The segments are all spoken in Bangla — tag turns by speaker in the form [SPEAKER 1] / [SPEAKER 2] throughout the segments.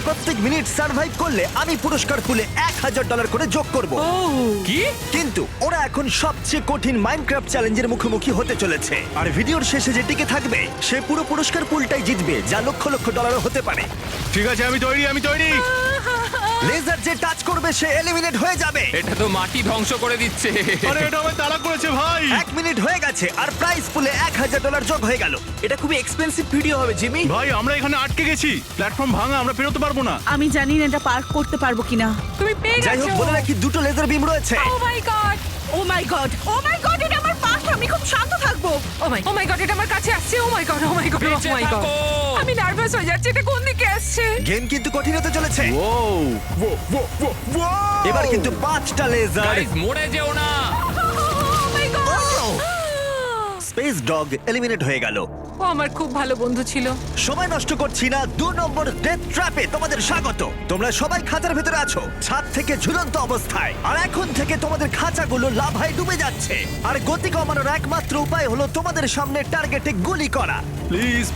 [SPEAKER 1] প্রত্যেক মিনিট সার্ভাইভ করলে আমি পুরস্কার পুলে $1000 করে যোগ করব।
[SPEAKER 2] কি?
[SPEAKER 1] কিন্তু ওরা এখন সবচেয়ে কঠিন মাইনক্রাফট চ্যালেঞ্জের মুখোমুখি হতে চলেছে, আর ভিডিওর শেষে যে টিকে থাকবে সে পুরো পুরস্কার পুলটাই জিতবে, যা লক্ষ লক্ষ ডলারও হতে পারে।
[SPEAKER 3] ঠিক আছে, আমি তৈরি।
[SPEAKER 1] লেজার যে টাচ করবে সে এলিমিনেট হয়ে যাবে।
[SPEAKER 2] এটা তো মাটি ধ্বংস করে দিচ্ছে।
[SPEAKER 3] আরে এটা আমায় তাড়া করেছে ভাই।
[SPEAKER 1] 1 মিনিট হয়ে গেছে আর প্রাইস পুলে $1000 যোগ হয়ে গেল।
[SPEAKER 4] এটা খুবই এক্সপেন্সিভ ভিডিও হবে জিমি।
[SPEAKER 3] ভাই আমরা এখানে আটকে গেছি, প্ল্যাটফর্ম ভাঙা, আমরা বেরোতে পারবো না।
[SPEAKER 5] আমি জানি না এটা পার্ক করতে পারবো কিনা।
[SPEAKER 6] তুমি পেয়ে
[SPEAKER 1] যাই হোক,
[SPEAKER 6] গেছো।
[SPEAKER 1] বলে রাখি দুটো লেজার বিম রয়েছে।
[SPEAKER 6] ও মাই গড,
[SPEAKER 5] ও মাই গড, ও মাই গড, এটা আমার পার্ক, আমি খুব শান্ত থাকবো।
[SPEAKER 6] ও মাই গড, এটা আমার কাছে আসছে। ও মাই গড, ও মাই গড, ও
[SPEAKER 2] বেঁচে
[SPEAKER 6] মাই গড।
[SPEAKER 2] থাকো।
[SPEAKER 6] আমি নার্ভাস হয়ে যাচ্ছি, এটা কোন দিকে আসছে?
[SPEAKER 1] গেম কিন্তু কঠিন হতে চলেছে।
[SPEAKER 3] ও
[SPEAKER 1] এবার কিন্তু 5টা লেজার।
[SPEAKER 2] গাইস মরে যেও না।
[SPEAKER 6] ও মাই গড।
[SPEAKER 1] স্পেস ডগ এলিমিনেট হয়ে গেল।
[SPEAKER 6] ও আমার খুব ভালো বন্ধু ছিল।
[SPEAKER 1] সময় নষ্ট করছি না, 2 নম্বর ডেথ ট্র্যাপে তোমাদের স্বাগত। তোমরা সবাই খাঁচার ভেতরে আছো, ছাদ থেকে ঝুলন্ত অবস্থায়, আর এখন থেকে তোমাদের খাঁচাগুলো লাভায় ডুবে যাচ্ছে। আর গতি কমানোর একমাত্র উপায় হলো তোমাদের সামনে টার্গেটে গুলি করা।
[SPEAKER 3] প্লিজ।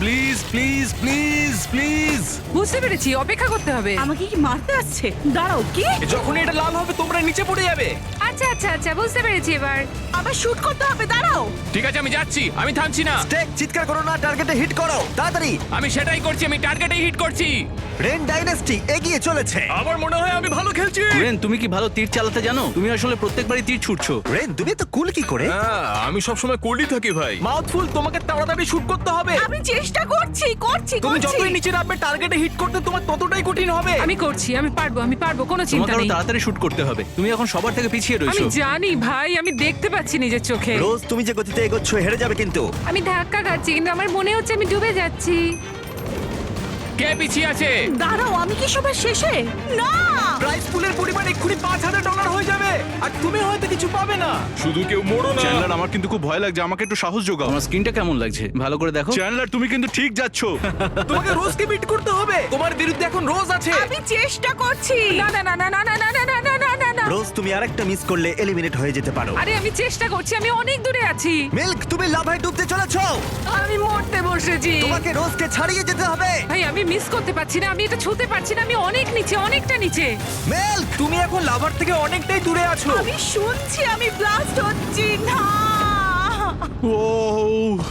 [SPEAKER 6] বুঝতে পেরেছি, অপেক্ষা করতে হবে।
[SPEAKER 5] আমাকে কি মারতে আসছে? দাঁড়াও, কি?
[SPEAKER 4] যখন এটা লাল হবে তোমরা নিচে পড়ে যাবে।
[SPEAKER 6] আচ্ছা বুঝতে পেরেছি এবার।
[SPEAKER 5] আবার শুট করতে হবে, দাঁড়াও।
[SPEAKER 2] ঠিক আছে, আমি যাচ্ছি, আমি থামছি না।
[SPEAKER 1] স্টেক, চিৎকার করো না, টার্গেটে হিট করো তাড়াতাড়ি।
[SPEAKER 2] আমি সেটাই করছি, আমি টার্গেটেই হিট করছি।
[SPEAKER 1] রেন ডাইনেস্টি এগিয়ে চলেছে।
[SPEAKER 4] আমার মনে হয় আমি ভালো খেলছি।
[SPEAKER 7] রেন, তুমি কি ভালো তীর চালাতে জানো? তুমি আসলে প্রত্যেকবারই তীর ছুটছো।
[SPEAKER 1] রেন, তুমি তো কুল কি করে?
[SPEAKER 3] আমি সবসময় কোল্ডই থাকি ভাই।
[SPEAKER 4] মাউথফুল, তোমাকে তাড়াতাড়ি শুট করতে হবে।
[SPEAKER 5] আমি চেষ্টা করছি।
[SPEAKER 4] তুমি যতই নিচে নামবে টার্গেটে হিট করতে তোমার ততটাই কঠিন হবে।
[SPEAKER 6] আমি করছি, আমি পারবো, কোনো চিন্তা
[SPEAKER 7] তোমাকে আরো
[SPEAKER 6] নেই।
[SPEAKER 7] তাড়াতাড়ি শুট করতে হবে। তুমি এখন সবার থেকে পিছিয়ে
[SPEAKER 6] আমি
[SPEAKER 7] রয়েছো।
[SPEAKER 6] জানি ভাই, আমি দেখতে পাচ্ছি নিজের চোখে।
[SPEAKER 1] রোজ, তুমি যে গতিতে এগোচ্ছ হেরে যাবে কিন্তু।
[SPEAKER 6] আমি ধাক্কা খাচ্ছি, কিন্তু আমার মনে হচ্ছে আমি ডুবে যাচ্ছি।
[SPEAKER 2] কে পিছিয়ে আছে?
[SPEAKER 5] দাঁড়াও, আমি কি সবার শেষে? না,
[SPEAKER 4] প্রাইস পুলের পরিমাণ এক্ষুনি $5000 হয়ে যাবে আর তুমি হয়তো কিছু পাবে না।
[SPEAKER 3] শুধু কেউ মরো না। চ্যান্ডলার, আমার কিন্তু খুব ভয় লাগছে, আমাকে একটু সাহস যোগাও।
[SPEAKER 7] তোমার স্কিনটা কেমন লাগছে? ভালো করে দেখো।
[SPEAKER 3] চ্যান্ডলার, তুমি কিন্তু ঠিক যাচ্ছ।
[SPEAKER 4] তোমাকে রোজকে বিট করতে হবে। তোমার বিরুদ্ধে এখন রোজ আছে।
[SPEAKER 5] আমি চেষ্টা করছি।
[SPEAKER 6] না না না না না না না না না না না না না।
[SPEAKER 1] রোজ, তুমি আরেকটা মিস করলে এলিমিনেট হয়ে যেতে পারো।
[SPEAKER 6] আরে আমি চেষ্টা করছি, আমি অনেক দূরে আছি।
[SPEAKER 1] মিল্ক, তুমি লাভায় ডুবতে চলেছো।
[SPEAKER 6] আমি মরতে বসেছি।
[SPEAKER 1] তোমাকে রোজকে ছাড়িয়ে যেতে হবে।
[SPEAKER 6] ভাই আমি মিস করতে পারছি না, আমি এটা ছুঁতে পারছি না, আমি অনেক নিচে, অনেকটা নিচে।
[SPEAKER 1] মিল্ক,
[SPEAKER 4] তুমি এখন লাভার থেকে অনেকটাই দূরে আছো।
[SPEAKER 5] আমি শুনছি, আমি ব্লাস্ট হচ্ছি না।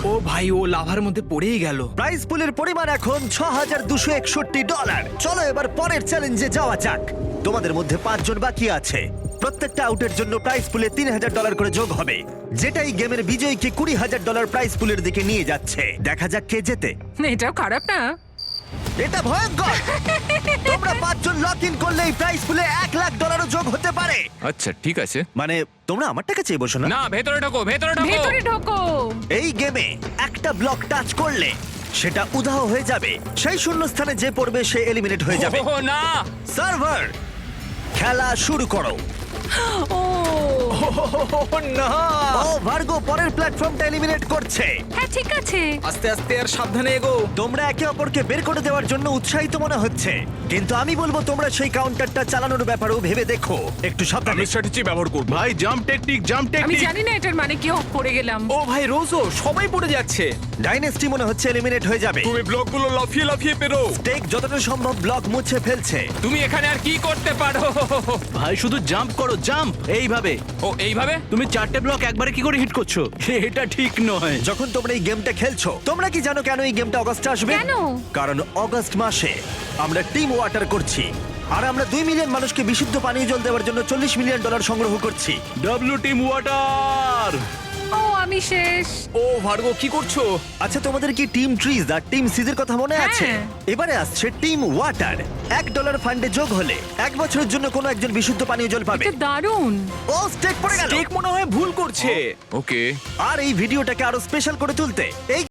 [SPEAKER 4] ও ভাই, ও লাভার মধ্যে পড়েই গেল।
[SPEAKER 1] প্রাইস পুলের পরিমাণ এখন $6261। চলো এবার পরের চ্যালেঞ্জে যাওয়া যাক। তোমাদের মধ্যে 5 জন বাকি আছে। প্রত্যেকটা আউটের জন্য প্রাইস পুলে $3000 করে যোগ হবে, যেটাই গেমের বিজয়ীকে $20000 প্রাইস পুলের দিকে নিয়ে যাচ্ছে। দেখা যাক কে জেতে।
[SPEAKER 6] এটাও খারাপ না।
[SPEAKER 1] এটা ভয়ঙ্কর। তোমরা 5 জন লক ইন করলে এই প্রাইস পুলে $1,00,000 যোগ হতে পারে।
[SPEAKER 2] আচ্ছা ঠিক আছে।
[SPEAKER 1] মানে তোমরা আমার টাকা চেয়ে বসো না।
[SPEAKER 2] না, ভেতরে ঢোকো, ভেতরে ঢোকো।
[SPEAKER 6] ভেতরে ঢোকো।
[SPEAKER 1] এই গেমে একটা ব্লক টাচ করলে সেটা উধাও হয়ে যাবে। সেই শূন্যস্থানে যে পড়বে সে এলিমিনেট হয়ে যাবে।
[SPEAKER 2] ও না।
[SPEAKER 1] সার্ভার, খেলা শুরু করো।
[SPEAKER 6] ও
[SPEAKER 4] না,
[SPEAKER 1] ও ভার্গো পরের প্ল্যাটফর্মটা এলিমিনেট করছে।
[SPEAKER 6] হ্যাঁ ঠিক আছে।
[SPEAKER 4] আস্তে আস্তে আর সাবধানে এগো।
[SPEAKER 1] তোমরা একে অপরকে বের করে দেওয়ার জন্য উৎসাহিত মনে হচ্ছে, কিন্তু আমি বলবো তোমরা সেই কাউন্টারটা চালানোর ব্যাপারেও ভেবে দেখো। একটু সাবধানে।
[SPEAKER 3] স্ট্র্যাটেজি ব্যবহার করব। ভাই, জাম্প টেকনিক।
[SPEAKER 6] আমি জানি না এটার মানে কি, পড়ে গেলাম।
[SPEAKER 4] ও ভাই, রোজও সবাই পড়ে যাচ্ছে।
[SPEAKER 1] ডাইনেস্টি মনে হচ্ছে এলিমিনেট হয়ে যাবে।
[SPEAKER 3] তুমি ব্লকগুলো লাফিয়ে পেরো।
[SPEAKER 1] টেক যতটা সম্ভব ব্লক মুছে ফেলছে।
[SPEAKER 2] তুমি এখানে আর কি করতে পারো?
[SPEAKER 7] ভাই শুধু জাম্প করো, জাম্প এইভাবে।
[SPEAKER 2] ও এইভাবে?
[SPEAKER 7] তুমি 4টে ব্লক একবারে কি করে হিট করছো? এটা ঠিক নয়।
[SPEAKER 1] যখন তোমরা এই গেমটা খেলছো, তোমরা কি জানো কেন এই গেমটা অগস্টে আসবে?
[SPEAKER 6] কেন?
[SPEAKER 1] কারণ অগস্ট মাসে আমরা টিম ওয়াটার করছি, আর আমরা 2 মিলিয়ন মানুষকে বিশুদ্ধ পানীয় জল দেওয়ার জন্য $40 মিলিয়ন সংগ্রহ করছি।
[SPEAKER 7] W team water.
[SPEAKER 6] ও আমি শেষ।
[SPEAKER 4] ও ভার্গো, কি করছো?
[SPEAKER 1] আচ্ছা, তোমাদের কি টিম ট্রিজ আর টিম সিজের কথা মনে আছে?
[SPEAKER 6] হ্যাঁ।
[SPEAKER 1] এবারে আসছে টিম ওয়াটার। $1 ফান্ডে যোগ হলে 1 বছরের জন্য কোনো একজন বিশুদ্ধ পানীয় জল পাবে।
[SPEAKER 6] এটা দারুণ।
[SPEAKER 1] ও স্টেক পড়ে গেল।
[SPEAKER 4] টেক মনে হয় ভুল করছে।
[SPEAKER 2] ওকে।
[SPEAKER 1] আর এই ভিডিওটাকে আরো স্পেশাল করে তুলতে এই